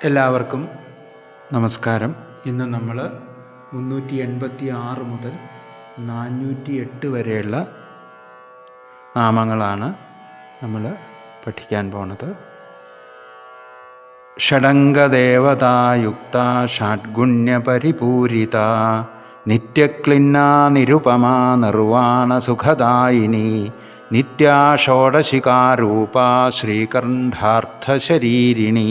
എല്ലാവർക്കും നമസ്കാരം. ഇന്ന് നമ്മൾ 386 മുതൽ 408 വരെയുള്ള നാമങ്ങളാണ് നമ്മൾ പഠിക്കാൻ പോണത്. ഷഡംഗദേവതായുക്ത ഷഡ്ഗുണ്യപരിപൂരിത നിത്യക്ലിന്ന നിരുപമാ നിർവാണസുഖദായിനി നിത്യാ ഷോഡശികാരൂപ ശ്രീകണ്ഠാർത്ഥശരീരിണി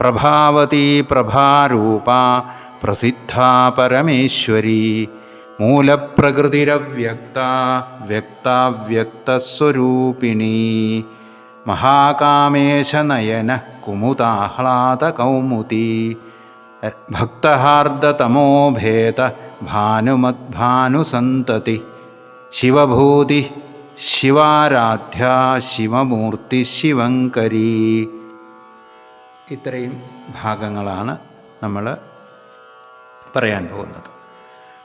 പ്രഭാവതി പ്രഭാരൂപ പ്രസിദ്ധാ പരമേശ്വരി മൂലപ്രകൃതിരവ്യക്ത വ്യക്താവ്യക്തസ്വരൂപിണി മഹാകാമേശനയന കുമുദാഹ്ലാദകൗമുദി ഭക്തഹാർദതമോഭേദ ഭാനുമദ്ഭാനുസന്തതി ശിവഭൂതി ശിവാരാധ്യ ശിവമൂർത്തി ശിവങ്കരി. ഇത്രയും ഭാഗങ്ങളാണ് നമ്മൾ പറയാൻ പോകുന്നത്.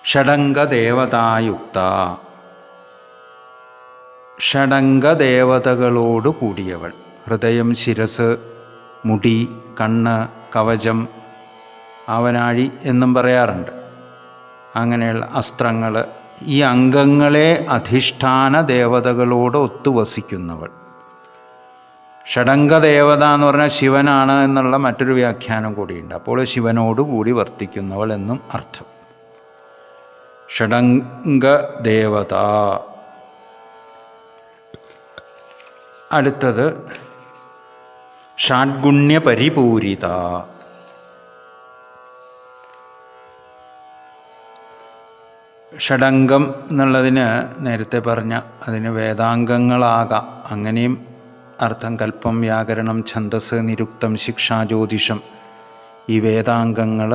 ഷഡംഗദേവതായുക്ത, ഷഡംഗദേവതകളോട് കൂടിയവൾ. ഹൃദയം, ശിരസ്, മുടി, കണ്ണ്, കവചം, ആവനാഴി എന്നും പറയാറുണ്ട്. അങ്ങനെയുള്ള അസ്ത്രങ്ങൾ, ഈ അംഗങ്ങളെ അധിഷ്ഠാന ദേവതകളോട് ഒത്തുവസിക്കുന്നവൾ. ഷഡംഗദേവത എന്ന് പറഞ്ഞാൽ ശിവനാണ് എന്നുള്ള മറ്റൊരു വ്യാഖ്യാനം കൂടിയുണ്ട്. അപ്പോൾ ശിവനോട് കൂടി വർത്തിക്കുന്നവൾ എന്നും അർത്ഥം. ഷഡംഗദേവത. അടുത്തത് ഷഡ്ഗുണ്യപരിപൂരിത. ഷഡംഗം എന്നുള്ളതിന് നേരത്തെ പറഞ്ഞ അതിന് വേദാംഗങ്ങളാകാം. അങ്ങനെയും അർത്ഥം. കൽപ്പം, വ്യാകരണം, ഛന്ദസ്, നിരുക്തം, ശിക്ഷ, ജ്യോതിഷം, ഈ വേദാംഗങ്ങൾ,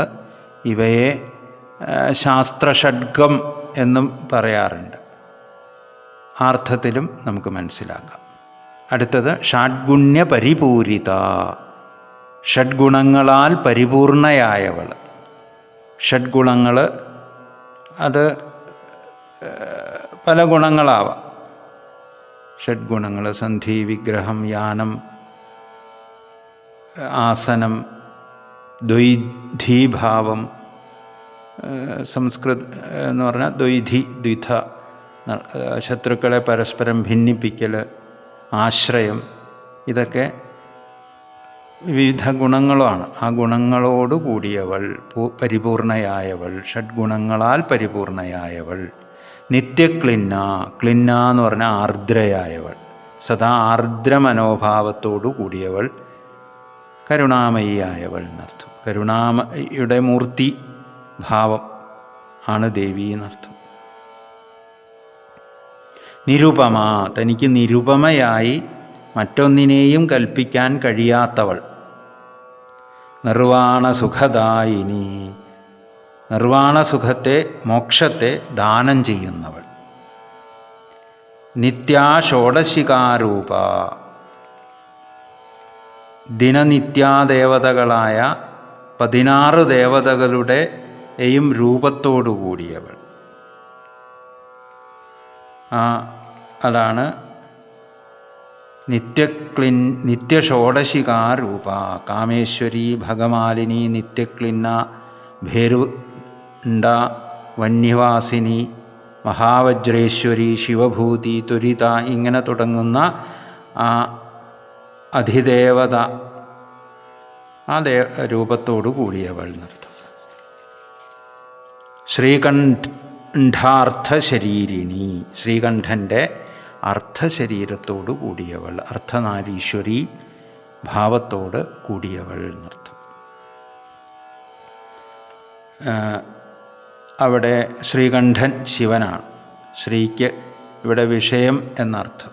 ഇവയെ ശാസ്ത്രഷഡ്ഗം എന്നും പറയാറുണ്ട്. ആ അർത്ഥത്തിലും നമുക്ക് മനസ്സിലാക്കാം. അടുത്തത് ഷഡ്ഗുണ്യ പരിപൂരിത. ഷഡ്ഗുണങ്ങളാൽ പരിപൂർണയായവൾ. ഷഡ്ഗുണങ്ങൾ അത് പല ഗുണങ്ങളാവാം. ഷഡ്ഗുണങ്ങൾ സന്ധി, വിഗ്രഹം, യാനം, ആസനം, ദ്വൈധീഭാവം. സംസ്കൃത് എന്ന് പറഞ്ഞാൽ ദ്വൈധി, ദ്വിധ, ശത്രുക്കളെ പരസ്പരം ഭിന്നിപ്പിക്കൽ, ആശ്രയം, ഇതൊക്കെ വിവിധ ഗുണങ്ങളാണ്. ആ ഗുണങ്ങളോട് കൂടിയവൾ, പരിപൂർണയായവൾ, ഷഡ്ഗുണങ്ങളാൽ പരിപൂർണയായവൾ. നിത്യക്ലിന്ന, ക്ലിന്ന എന്ന് പറഞ്ഞാൽ ആർദ്രയായവൾ, സദാ ആർദ്ര മനോഭാവത്തോടു കൂടിയവൾ, കരുണാമയിയായവൾ എന്നർത്ഥം. കരുണാമയുടെ മൂർത്തി ഭാവം ആണ് ദേവി എന്നർത്ഥം. നിരുപമ, തനിക്ക് നിരുപമയായി മറ്റൊന്നിനെയും കൽപ്പിക്കാൻ കഴിയാത്തവൾ. നിർവാണസുഖദായിനി, നിർവാണസുഖത്തെ, മോക്ഷത്തെ ദാനം ചെയ്യുന്നവൾ. നിത്യാ ഷോഡശികാരൂപ, ദിനനിത്യാദേവതകളായ 16 ദേവതകളുടെയും രൂപത്തോടു കൂടിയവൾ. അതാണ് നിത്യഷോഡശികാരൂപ. കാമേശ്വരി, ഭഗമാലിനി, നിത്യക്ലിന്ന, ഭേരുണ്ട, വന്യവാസിനി, മഹാവജ്രേശ്വരി, ശിവഭൂതി, ത്വരിത, ഇങ്ങനെ തുടങ്ങുന്ന അധിദേവത, ആ രൂപത്തോടു കൂടിയവൾ എന്നർത്ഥം. ശ്രീകണ്ഠാർത്ഥശരീരിണി, ശ്രീകണ്ഠൻ്റെ അർത്ഥശരീരത്തോടു കൂടിയവൾ, അർത്ഥനാരീശ്വരി ഭാവത്തോട് കൂടിയവൾ എന്നർത്ഥം. അവിടെ ശ്രീകണ്ഠൻ ശിവനാണ്. ശ്രീക്ക് ഇവിടെ വിഷയം എന്നർത്ഥം.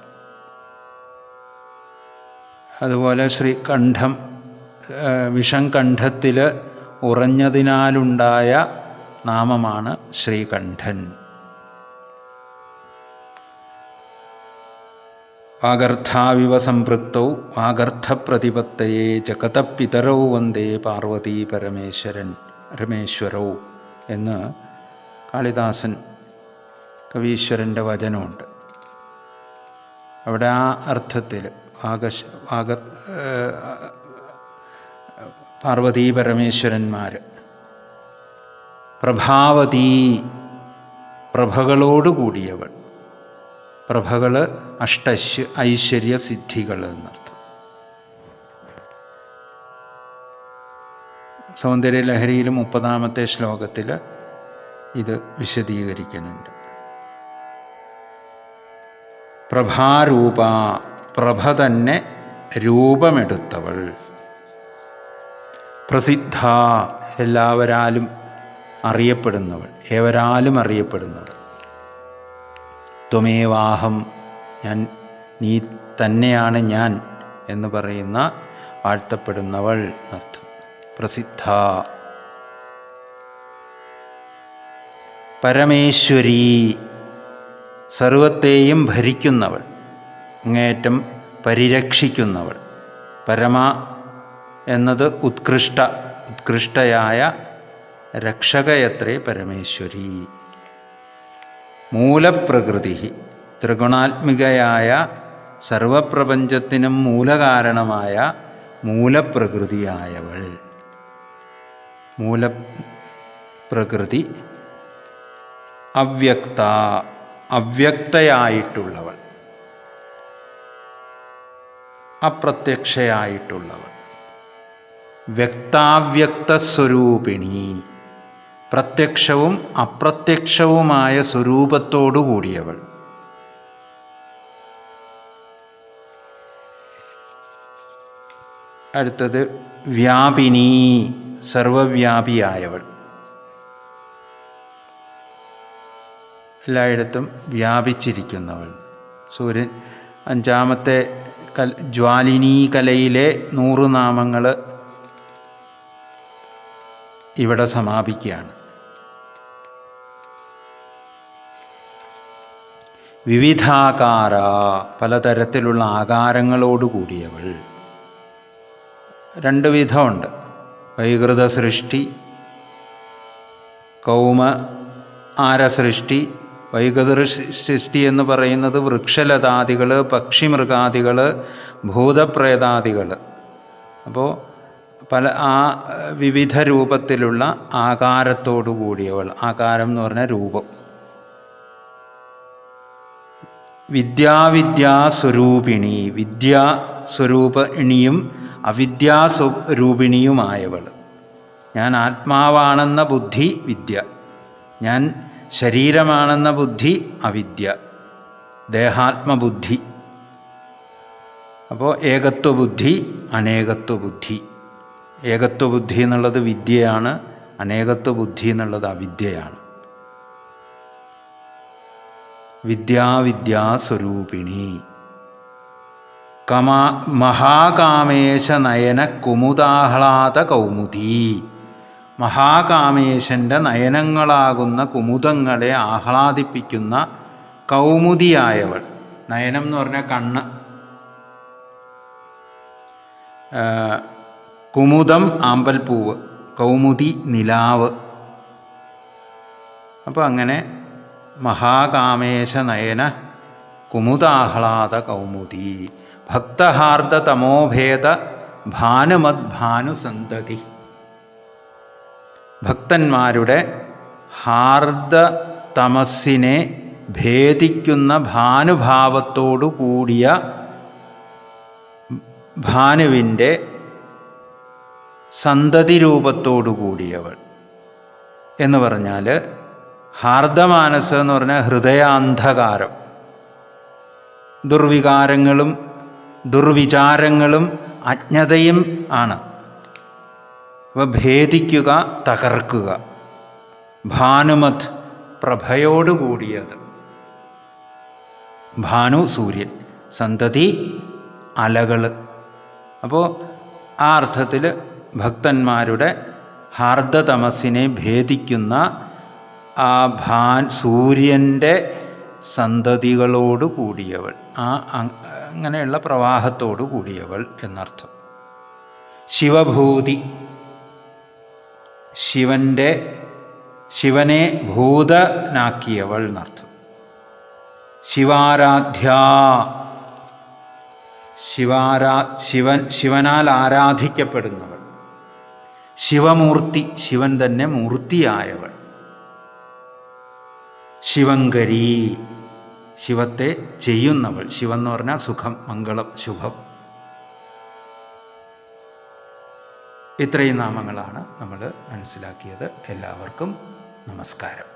അതുപോലെ ശ്രീകണ്ഠം, വിഷം കണ്ഠത്തിൽ ഉറഞ്ഞതിനാലുണ്ടായ നാമമാണ് ശ്രീകണ്ഠൻ. വാഗർത്ഥാവിവ സംപൃക്തൗ വാഗർത്ഥപ്രതിപത്തയേ ജഗതപിതരൗ വന്ദേ പാർവതീ പരമേശ്വരൗ എന്ന് കാളിദാസൻ കവീശ്വരൻ്റെ വചനമുണ്ട്. അവിടെ ആ അർത്ഥത്തിൽ പാർവതീ പരമേശ്വരന്മാർ. പ്രഭാവതി, പ്രഭകളോട് കൂടിയവൾ. പ്രഭകൾ ഐശ്വര്യ സിദ്ധികൾ എന്നർത്ഥം. സൗന്ദര്യലഹരിയിൽ 30-ാമത്തെ ശ്ലോകത്തിൽ ഇത് വിശദീകരിക്കുന്നുണ്ട്. പ്രഭാരൂപ, പ്രഭ തന്നെ രൂപമെടുത്തവൾ. പ്രസിദ്ധ, എല്ലാവരാലും അറിയപ്പെടുന്നവൾ, ഏവരാലും അറിയപ്പെടുന്നവൾ. ത്വമേവാഹം, നീ തന്നെയാണ് ഞാൻ എന്ന് പറയുന്ന വാഴ്ത്തപ്പെടുന്നവൾ എന്നർത്ഥം. പ്രസിദ്ധ. പരമേശ്വരി, സർവത്തെയും ഭരിക്കുന്നവൾ, അങ്ങേയറ്റം പരിരക്ഷിക്കുന്നവൾ. പരമ എന്നത് ഉത്കൃഷ്ടയായ രക്ഷകയത്രേ പരമേശ്വരി. മൂലപ്രകൃതി, ത്രിഗുണാത്മികയായ സർവപ്രപഞ്ചത്തിനും മൂലകാരണമായ മൂലപ്രകൃതിയായവൾ. മൂലപ്രകൃതി. അവ്യക്ത, അവ്യക്തയായിട്ടുള്ളവൾ, അപ്രത്യക്ഷയായിട്ടുള്ളവൾ. വ്യക്താവ്യക്തസ്വരൂപിണി, പ്രത്യക്ഷവും അപ്രത്യക്ഷവുമായ സ്വരൂപത്തോടു കൂടിയവൾ. അടുത്തത് വ്യാപിനി, സർവവ്യാപിയായവൾ. എല്ലായിടത്തും വ്യാപിച്ചിരിക്കുന്നവൾ. സൂര്യൻ 5-ാമത്തെ ജ്വാലിനീ കലയിലെ 100 നാമങ്ങൾ ഇവിടെ സമാപിക്കുകയാണ്. വിവിധാകാര, പലതരത്തിലുള്ള ആകാരങ്ങളോട് കൂടിയവൾ. 2 വിധമുണ്ട്. വൈകൃത സൃഷ്ടി, ആരസൃഷ്ടി. വൈകൃത സൃഷ്ടി എന്ന് പറയുന്നത് വൃക്ഷലതാദികൾ, പക്ഷിമൃഗാദികൾ, ഭൂതപ്രേതാദികൾ. അപ്പോൾ വിവിധ രൂപത്തിലുള്ള ആകാരത്തോടു കൂടിയവൾ. ആകാരം എന്ന് പറഞ്ഞാൽ രൂപം. വിദ്യാസ്വരൂപിണി, വിദ്യാസ്വരൂപിണിയും അവിദ്യാസ്വരൂപിണിയുമായവൾ. ഞാൻ ആത്മാവാണെന്ന ബുദ്ധി വിദ്യ, ഞാൻ ശരീരമാണെന്ന ബുദ്ധി അവിദ്യ, ദേഹാത്മബുദ്ധി. അപ്പോൾ ഏകത്വബുദ്ധി, അനേകത്വബുദ്ധി. ഏകത്വബുദ്ധി എന്നുള്ളത് വിദ്യയാണ്, അനേകത്വബുദ്ധി എന്നുള്ളത് അവിദ്യയാണ്. വിദ്യാസ്വരൂപിണി. മഹാകാമേശ നയന കുമുദാഹ്ലാദ കൗമുദി. മഹാകാമേശൻ്റെ നയനങ്ങളാകുന്ന കുമുദങ്ങളെ ആഹ്ലാദിപ്പിക്കുന്ന കൗമുദിയായവൾ. നയനം എന്ന് പറഞ്ഞാൽ കണ്ണ്. കുമുദം ആമ്പൽപ്പൂവ്, കൗമുദി നിലാവ്. അപ്പോൾ അങ്ങനെ മഹാകാമേശ നയന കുമുദാഹ്ലാദ കൗമുദി. ഭക്തഹാർദ തമോഭേദ ഭാനുമദ്ഭാനുസന്തതി. ഭക്തന്മാരുടെ ഹാർദ തമസ്സിനെ ഭേദിക്കുന്ന ഭാനുഭാവത്തോടു കൂടിയ ഭാനുവിൻ്റെ സന്തതി രൂപത്തോടു കൂടിയവൾ എന്ന് പറഞ്ഞാൽ, ഹാർദമാനസ് എന്ന് പറഞ്ഞാൽ ഹൃദയാന്ധകാരം. ദുർവികാരങ്ങളും ദുർവിചാരങ്ങളും അജ്ഞതയും ആണ്. അവ ഭേദിക്കുക, തകർക്കുക. ഭാനുമത്, പ്രഭയോടുകൂടിയത്. ഭാനു സൂര്യൻ, സന്തതി അലകൾ. അപ്പോൾ ആ അർത്ഥത്തിൽ ഭക്തന്മാരുടെ ഹാർദതമസിനെ ഭേദിക്കുന്ന ആ സൂര്യൻ്റെ സന്തതികളോട് കൂടിയവൾ, അങ്ങനെയുള്ള പ്രവാഹത്തോടു കൂടിയവൾ എന്നർത്ഥം. ശിവഭൂതി, ശിവനെ ഭൂതനാക്കിയവൾ എന്നർത്ഥം. ശിവാരാധ്യ, ശിവനാൽ ആരാധിക്കപ്പെടുന്നവൾ. ശിവമൂർത്തി, ശിവൻ തന്നെ മൂർത്തിയായവൾ. ശിവങ്കരി, ശിവത്തെ ചെയ്യുന്നവൾ. ശിവൻ എന്ന് പറഞ്ഞാൽ സുഖം, മംഗളം, ശുഭം. ഇത്രയും നാമങ്ങളാണ് നമ്മൾ മനസ്സിലാക്കിയത്. എല്ലാവർക്കും നമസ്കാരം.